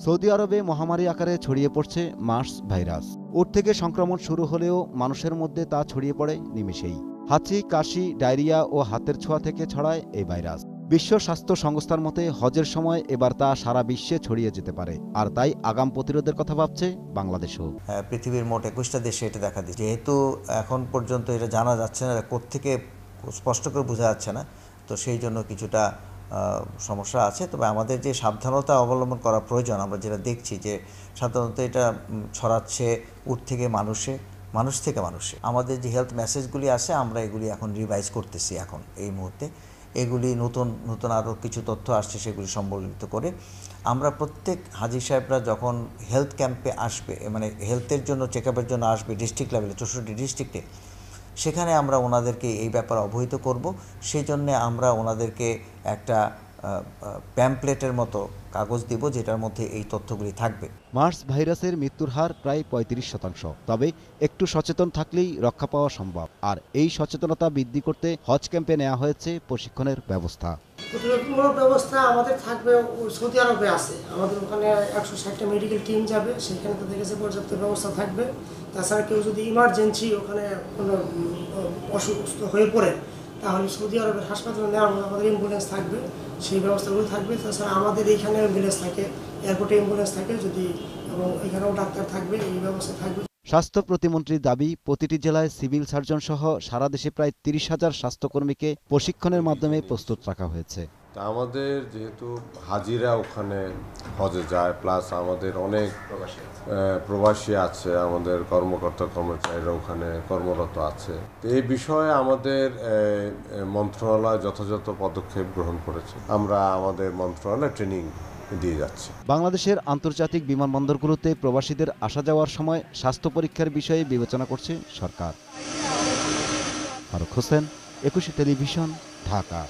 Saudi আরবে মহামারী আকারে ছড়িয়ে পড়ছে মার্স ভাইরাস। উট থেকে সংক্রমণ শুরু হলেও মানুষের মধ্যে তা ছড়িয়ে পড়ে নিমেষেই। হাঁচি, কাশি, ডায়রিয়া ও হাতের ছোঁয়া থেকে ছড়ায় এই ভাইরাস। বিশ্ব স্বাস্থ্য সংস্থার মতে হজের সময় এবার তা সারা বিশ্বে ছড়িয়ে যেতে পারে, আর তাই আগাম প্রতিরোধের কথা ভাবছে বাংলাদেশও। পৃথিবীর মোট 21টা দেশে এটা দেখা দিচ্ছে। যেহেতু এখন পর্যন্ত এটা জানা যাচ্ছে না, কোত্থেকে স্পষ্ট করে বোঝা যাচ্ছে না, তো সেই জন্য কিছুটা সমস্যা আছে। তবে আমাদের যে সাবধানতা অবলম্বন করা প্রয়োজন, আমরা যেটা দেখছি যে সাধারণত এটা ছড়াচ্ছে উট থেকে মানুষে, মানুষ থেকে মানুষে। আমাদের যে হেলথ মেসেজগুলি আছে আমরা এগুলি এখন রিভাইজ করতেছি এখন এই মুহূর্তে। এগুলি নতুন নতুন আরও কিছু তথ্য আসছে, সেগুলি সম্বলিত করে আমরা প্রত্যেক হাজী সাহেবরা যখন হেলথ ক্যাম্পে আসবে, মানে হেলথের জন্য চেক আপের জন্য আসবে ডিস্ট্রিক্ট লেভেলে 64টি ডিস্ট্রিক্টে, সেখানে আমরা ওনাদেরকে এই ব্যাপারে অবহিত করব। সেই জন্যে আমরা ওনাদেরকে একটা প্যাম্পলেটের মতো কাগজ দিব, যেটার মধ্যে এই তথ্যগুলি থাকবে। মার্স ভাইরাসের মৃত্যুর হার প্রায় 35%। তবে একটু সচেতন থাকলেই রক্ষা পাওয়া সম্ভব। আর এই সচেতনতা বৃদ্ধি করতে হজ ক্যাম্পে নেওয়া হয়েছে প্রশিক্ষণের ব্যবস্থা। প্রতিরোধমূলক ব্যবস্থা আমাদের থাকবে, সৌদি আরবে আছে আমাদের, ওখানে 160টা মেডিকেল টিম যাবে, সেখানে তাদের কাছে পর্যাপ্ত ব্যবস্থা থাকবে। তাছাড়া কেউ যদি ইমার্জেন্সি ওখানে কোনো অসুস্থ হয়ে পড়ে, তাহলে সৌদি আরবের হাসপাতালে নেওয়ার মতো আমাদের অ্যাম্বুলেন্স থাকবে, সেই ব্যবস্থাগুলো থাকবে। তাছাড়া আমাদের এইখানে অ্যাম্বুলেন্স থাকে, এয়ারপোর্টে অ্যাম্বুলেন্স থাকে যদি, এবং এখানেও ডাক্তার থাকবে, এই ব্যবস্থা থাকবে। স্বাস্থ্য প্রতিমন্ত্রীর দাবি, প্রতিটি জেলায় সিভিল সার্জন সহ সারা দেশে প্রায় 30,000 স্বাস্থ্যকর্মীকে প্রশিক্ষণের মাধ্যমে প্রস্তুত রাখা হয়েছে। আমাদের যেহেতু হাজিরা ওখানে হজে যায়, প্লাস আমাদের অনেক প্রবাসী আছে, আমাদের কর্মকর্তা কর্মচারীরা ওখানে কর্মরত আছে, তো এই বিষয়ে আমাদের মন্ত্রণালয় যথাযথ পদক্ষেপ গ্রহণ করেছে। আমরা আমাদের মন্ত্রণালয়ে ট্রেনিং দিয়ে যাচ্ছি। বাংলাদেশের আন্তর্জাতিক বিমানবন্দরগুলোতে প্রবাসীদের আসা যাওয়ার সময় স্বাস্থ্য পরীক্ষার বিষয়ে বিবেচনা করছে সরকার। ফারুক হোসেন, 21 টেলিভিশন, ঢাকা।